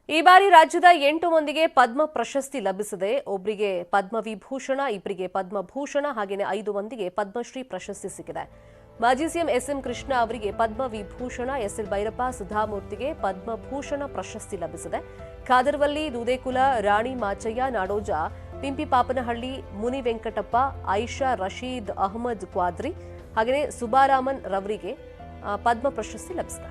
ಈ ಬಾರಿ ರಾಜ್ಯದ 8 ಮಂದಿಗೆ ಪದ್ಮ ಪ್ರಶಸ್ತಿ ಲಭಿಸಿದೆ. ಒಬ್ಬರಿಗೆ ಪದ್ಮವಿಭೂಷಣ, ಇಬ್ಬರಿಗೆ ಪದ್ಮಭೂಷಣ, ಹಾಗೆಯೇ 5 ಮಂದಿಗೆ ಪದ್ಮಶ್ರೀ ಪ್ರಶಸ್ತಿ ಸಿಕ್ಕಿದೆ. ಮಾಜಿ ಸಿಎಂ ಎಸ್ಎಂ ಕೃಷ್ಣ ಅವರಿಗೆ ಪದ್ಮವಿಭೂಷಣ, ಎಸ್ಎಲ್ ಭೈರಪ್ಪ ಸುಧಾಮೂರ್ತಿಗೆ ಪದ್ಮಭೂಷಣ ಪ್ರಶಸ್ತಿ ಲಭಿಸಿದೆ. ಖಾದರ್ವಲ್ಲಿ, ದೂದೇಕುಲ, ರಾಣಿ ಮಾಚಯ್ಯ, ನಾಡೋಜ, ಪಿಂಪಿ ಪಾಪನಹಳ್ಳಿ, ಮುನಿ ವೆಂಕಟಪ್ಪ, ಆಯಿಷಾ ರಶೀದ್ ಅಹಮದ್ ಕ್ವಾದ್ರಿ, ಹಾಗೆಯೇ ಸುಬಾರಾಮನ್ ರವರಿಗೆ ಪದ್ಮ ಪ್ರಶಸ್ತಿ ಲಭಿಸಿದೆ.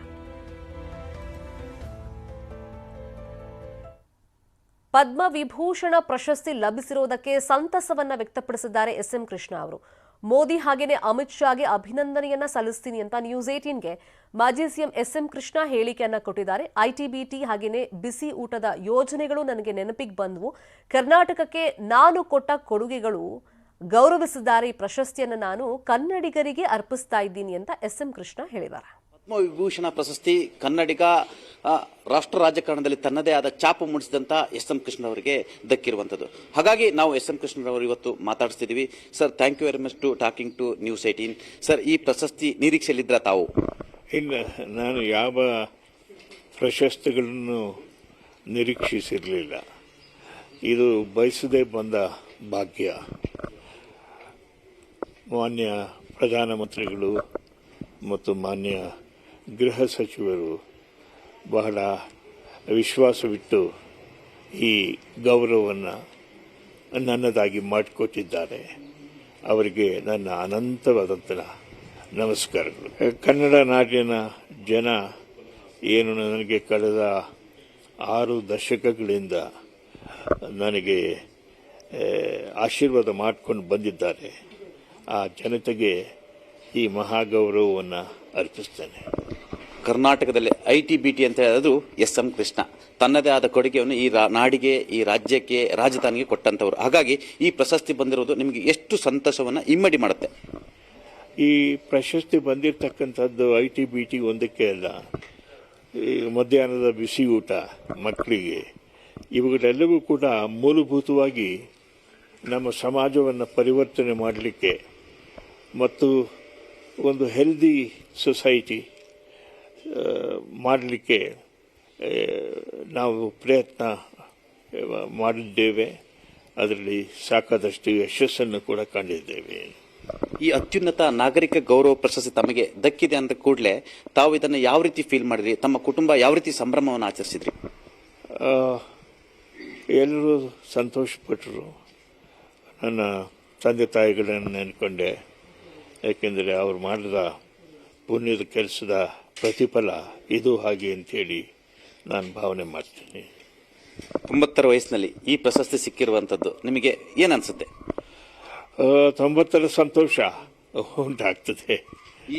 ಪದ್ಮವಿಭೂಷಣ ಪ್ರಶಸ್ತಿ ಲಭಿಸಿರುವುದಕ್ಕೆ ಸಂತಸವನ್ನ ವ್ಯಕ್ತಪಡಿಸಿದ್ದಾರೆ ಎಸ್ಎಂ ಕೃಷ್ಣ ಅವರು. ಮೋದಿ ಹಾಗೇನೆ ಅಮಿತ್ ಶಾಗೆ ಅಭಿನಂದನೆಯನ್ನ ಸಲ್ಲಿಸ್ತೀನಿ ಅಂತ ನ್ಯೂಸ್ 18ಗೆ ಮಾಜಿ ಸಿಎಂ ಎಸ್ಎಂ ಕೃಷ್ಣ ಹೇಳಿಕೆಯನ್ನ ಕೊಟ್ಟಿದ್ದಾರೆ. ಐಟಿಬಿಟಿ ಹಾಗೇನೆ ಬಿಸಿ ಊಟದ ಯೋಜನೆಗಳು ನನಗೆ ನೆನಪಿಗೆ ಬಂದವು. ಕರ್ನಾಟಕಕ್ಕೆ ನಾನು ಕೊಟ್ಟ ಕೊಡುಗೆಗಳು ಗೌರವಿಸಿದ್ದಾರೆ. ಈ ಪ್ರಶಸ್ತಿಯನ್ನು ನಾನು ಕನ್ನಡಿಗರಿಗೆ ಅರ್ಪಿಸ್ತಾ ಇದ್ದೀನಿ ಅಂತ ಎಸ್ಎಂ ಕೃಷ್ಣ ಹೇಳಿದ್ದಾರೆ. ಪದ್ಮವಿಭೂಷಣ ಪ್ರಶಸ್ತಿ ಕನ್ನಡಿಗ ರಾಷ್ಟ್ರ ರಾಜಕಾರಣದಲ್ಲಿ ತನ್ನದೇ ಆದ ಛಾಪು ಮೂಡಿಸಿದಂತ ಎಸ್ಎಂ ಕೃಷ್ಣ ಅವರಿಗೆ ದಕ್ಕಿರುವಂತದ್ದು. ಹಾಗಾಗಿ ನಾವು ಎಸ್ಎಂ ಕೃಷ್ಣರವರು ಇವತ್ತು ಮಾತಾಡಿಸ್ತಿದ್ದೀವಿ. Sir, thank you very much to talking to news 18. ಸರ್, ಈ ಪ್ರಶಸ್ತಿ ನಿರೀಕ್ಷೆಯಲ್ಲಿದ್ರ ತಾವು? ಇಲ್ಲ, ನಾನು ಯಾವ ಪ್ರಶಸ್ತಿಗಳನ್ನು ನಿರೀಕ್ಷಿಸಿರಲಿಲ್ಲ. ಇದು ಬಯಸದೇ ಬಂದ ಭಾಗ್ಯ. ಮಾನ್ಯ ಪ್ರಧಾನಮಂತ್ರಿಗಳು ಮತ್ತು ಮಾನ್ಯ ಗೃಹ ಸಚಿವರು ಬಹಳ ವಿಶ್ವಾಸವಿಟ್ಟು ಈ ಗೌರವವನ್ನು ನನ್ನದಾಗಿ ಮಾಡಿಕೊಟ್ಟಿದ್ದಾರೆ. ಅವರಿಗೆ ನನ್ನ ಅನಂತವಾದಂಥ ನಮಸ್ಕಾರಗಳು. ಕನ್ನಡ ನಾಡಿನ ಜನ ಏನು ನನಗೆ ಕಳೆದ 6 ದಶಕಗಳಿಂದ ನನಗೆ ಆಶೀರ್ವಾದ ಮಾಡಿಕೊಂಡು ಬಂದಿದ್ದಾರೆ. ಆ ಜನತೆಗೆ ಈ ಮಹಾಗೌರವವನ್ನು ಅರ್ಪಿಸ್ತೇನೆ. ಕರ್ನಾಟಕದಲ್ಲಿ ಐಟಿಬಿಟಿ ಅಂತ ಹೇಳೋದು ಎಸ್ಎಂ ಕೃಷ್ಣ ತನ್ನದೇ ಆದ ಕೊಡುಗೆಯನ್ನು ಈ ನಾಡಿಗೆ, ಈ ರಾಜ್ಯಕ್ಕೆ, ರಾಜಧಾನಿಗೆ ಕೊಟ್ಟಂತವರು. ಹಾಗಾಗಿ ಈ ಪ್ರಶಸ್ತಿ ಬಂದಿರೋದು ನಿಮಗೆ ಎಷ್ಟು ಸಂತೋಷವನ್ನು ಇಮ್ಮಡಿ ಮಾಡುತ್ತೆ? ಈ ಪ್ರಶಸ್ತಿ ಬಂದಿರತಕ್ಕಂಥದ್ದು ಐಟಿಬಿಟಿ ಒಂದಕ್ಕೆ ಅಲ್ಲ. ಈ ಮಧ್ಯಾಹ್ನದ ಬಿಸಿ ಊಟ ಮಕ್ಕಳಿಗೆ, ಇವುಗಳೆಲ್ಲವೂ ಕೂಡ ಮೂಲಭೂತವಾಗಿ ನಮ್ಮ ಸಮಾಜವನ್ನು ಪರಿವರ್ತನೆ ಮಾಡಲಿಕ್ಕೆ ಮತ್ತು ಒಂದು ಹೆಲ್ದಿ ಸೊಸೈಟಿ ಮಾಡಲಿಕ್ಕೆ ನಾವು ಪ್ರಯತ್ನ ಮಾಡಿದ್ದೇವೆ. ಅದರಲ್ಲಿ ಸಾಕಾದಷ್ಟು ಯಶಸ್ಸನ್ನು ಕೂಡ ಕಂಡಿದ್ದೇವೆ. ಈ ಅತ್ಯುನ್ನತ ನಾಗರಿಕ ಗೌರವ ಪ್ರಶಸ್ತಿ ತಮಗೆ ದಕ್ಕಿದೆ ಅಂದ ಕೂಡಲೇ ತಾವು ಇದನ್ನು ಯಾವ ರೀತಿ ಫೀಲ್ ಮಾಡಿದ್ರಿ? ತಮ್ಮ ಕುಟುಂಬ ಯಾವ ರೀತಿ ಸಂಭ್ರಮವನ್ನು ಆಚರಿಸಿದ್ರಿ? ಎಲ್ಲರೂ ಸಂತೋಷಪಟ್ಟರು. ನನ್ನ ತಂದೆ ತಾಯಿಗಳನ್ನು ನೆನ್ಕೊಂಡೆ. ಯಾಕೆಂದರೆ ಅವರು ಮಾಡಿದ ಪುಣ್ಯದ ಕೆಲಸದ ಪ್ರತಿಫಲ ಇದು ಹಾಗೆ ಅಂತೇಳಿ ನಾನು ಭಾವನೆ ಮಾಡ್ತೀನಿ. 90ರ ವಯಸ್ಸಿನಲ್ಲಿ ಈ ಪ್ರಶಸ್ತಿ ಸಿಕ್ಕಿರುವಂಥದ್ದು ನಿಮಗೆ ಏನನ್ಸುತ್ತೆ? 90ರ ಸಂತೋಷ ಉಂಟಾಗ್ತದೆ.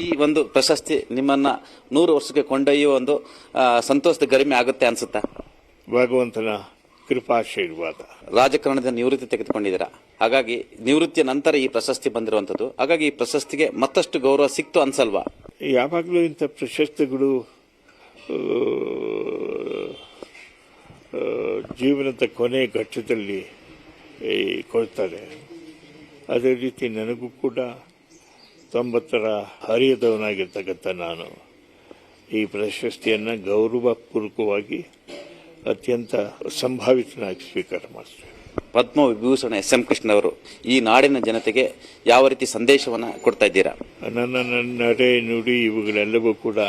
ಈ ಒಂದು ಪ್ರಶಸ್ತಿ ನಿಮ್ಮನ್ನ 100 ವರ್ಷಕ್ಕೆ ಕೊಂಡೊಯ್ಯುವ ಒಂದು ಸಂತೋಷದ ಗರಿಮೆ ಆಗುತ್ತೆ ಅನ್ಸುತ್ತಾ? ಭಗವಂತನ ಕೃಪಾಶೀರ್ವಾದ. ರಾಜಕಾರಣದ ನಿವೃತ್ತಿ ತೆಗೆದುಕೊಂಡಿದ್ದೀರಾ, ಹಾಗಾಗಿ ನಿವೃತ್ತಿಯ ನಂತರ ಈ ಪ್ರಶಸ್ತಿ ಬಂದಿರುವಂಥದ್ದು. ಹಾಗಾಗಿ ಈ ಪ್ರಶಸ್ತಿಗೆ ಮತ್ತಷ್ಟು ಗೌರವ ಸಿಕ್ತು ಅನ್ಸಲ್ವಾ? ಯಾವಾಗಲೂ ಇಂಥ ಪ್ರಶಸ್ತಿಗಳು ಜೀವನದ ಕೊನೆ ಘಟ್ಟದಲ್ಲಿ ಕೊಡ್ತಾರೆ. ಅದೇ ರೀತಿ ನನಗೂ ಕೂಡ 90ರ ಹರಿಯದವನಾಗಿರ್ತಕ್ಕಂಥ ನಾನು ಈ ಪ್ರಶಸ್ತಿಯನ್ನು ಗೌರವಪೂರ್ವಕವಾಗಿ ಅತ್ಯಂತ ಸಂಭಾವಿತನಾಗಿ ಸ್ವೀಕಾರ ಮಾಡ್ತೇವೆ. ಪದ್ಮವಿಭೂಷಣ ಎಸ್ ಎಂ ಕೃಷ್ಣ ಅವರು ಈ ನಾಡಿನ ಜನತೆಗೆ ಯಾವ ರೀತಿ ಸಂದೇಶವನ್ನು ಕೊಡ್ತಾ ಇದ್ದೀರಾ? ನನ್ನ ನಡೆ ನುಡಿ ಇವುಗಳೆಲ್ಲವೂ ಕೂಡ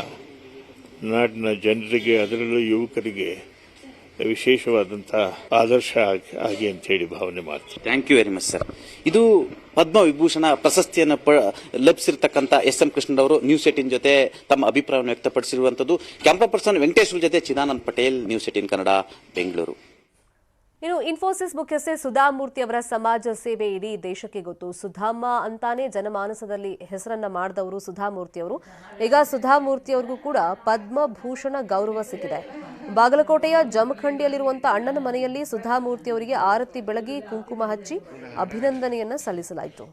ನಾಡಿನ ಜನರಿಗೆ, ಅದರಲ್ಲೂ ಯುವಕರಿಗೆ ವಿಶೇಷವಾದಂಥ ಆದರ್ಶ ಆಗಿ ಅಂತೇಳಿ ಭಾವನೆ ಮಾಡ್ತೀನಿ. Thank you very much sir. ಇದು ಪದ್ಮವಿಭೂಷಣ ಪ್ರಶಸ್ತಿಯನ್ನು ಲಭಿಸಿರ್ತಕ್ಕಂಥ ಎಸ್ ಎಂ ಕೃಷ್ಣರವರು ನ್ಯೂಸ್ 18 ಜೊತೆ ತಮ್ಮ ಅಭಿಪ್ರಾಯವನ್ನು ವ್ಯಕ್ತಪಡಿಸಿರುವಂಥದ್ದು. ಕ್ಯಾಂಪರ್ ಪರ್ಸನ್ ವೆಂಕಟೇಶ್ವರ ಜೊತೆ ಚಿದಾನಂದ್ ಪಟೇಲ್, ನ್ಯೂಸ್ 18 ಕನ್ನಡ, ಬೆಂಗಳೂರು. ಇನ್ನು ಇನ್ಫೋಸಿಸ್ ಮುಖ್ಯಸ್ಥೆ ಸುಧಾಮೂರ್ತಿ ಅವರ ಸಮಾಜ ಸೇವೆ ಇಡೀ ದೇಶಕ್ಕೆ ಗೊತ್ತು. ಸುಧಾಮ ಅಂತಾನೆ ಜನಮಾನಸದಲ್ಲಿ ಹೆಸರನ್ನ ಮಾಡಿದವರು ಸುಧಾಮೂರ್ತಿ ಅವರು. ಈಗ ಸುಧಾಮೂರ್ತಿ ಅವ್ರಿಗೂ ಕೂಡ ಪದ್ಮಭೂಷಣ ಗೌರವ ಸಿಕ್ಕಿದೆ. ಬಾಗಲಕೋಟೆಯ ಜಮಖಂಡಿಯಲ್ಲಿರುವಂತಹ ಅಣ್ಣನ ಮನೆಯಲ್ಲಿ ಸುಧಾಮೂರ್ತಿ ಅವರಿಗೆ ಆರತಿ ಬೆಳಗಿ ಕುಂಕುಮ ಹಚ್ಚಿ ಅಭಿನಂದನೆಯನ್ನ ಸಲ್ಲಿಸಲಾಯಿತು.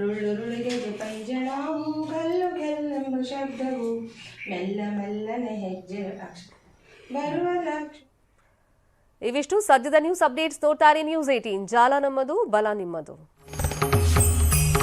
ರುಳ್ಳುರುಳಿಗೆ ಪಂಜಣಾವು ಕಲ್ಲು ಕೆಲ್ಲೆಂಬ ಶಬ್ದವು ಮೆಲ್ಲ ಮೆಲ್ಲನೆ ಹೆಜ್ಜೆ ಬರುವ ಲಕ್ಷ. ಇವಿಷ್ಟು ಸದ್ಯದ ನ್ಯೂಸ್ ಅಪ್ಡೇಟ್ಸ್. ನೋಡ್ತಾರೆ ನ್ಯೂಸ್ 18, ಜಾಲ ನಮ್ಮದು, ಬಲ ನಿಮ್ಮದು.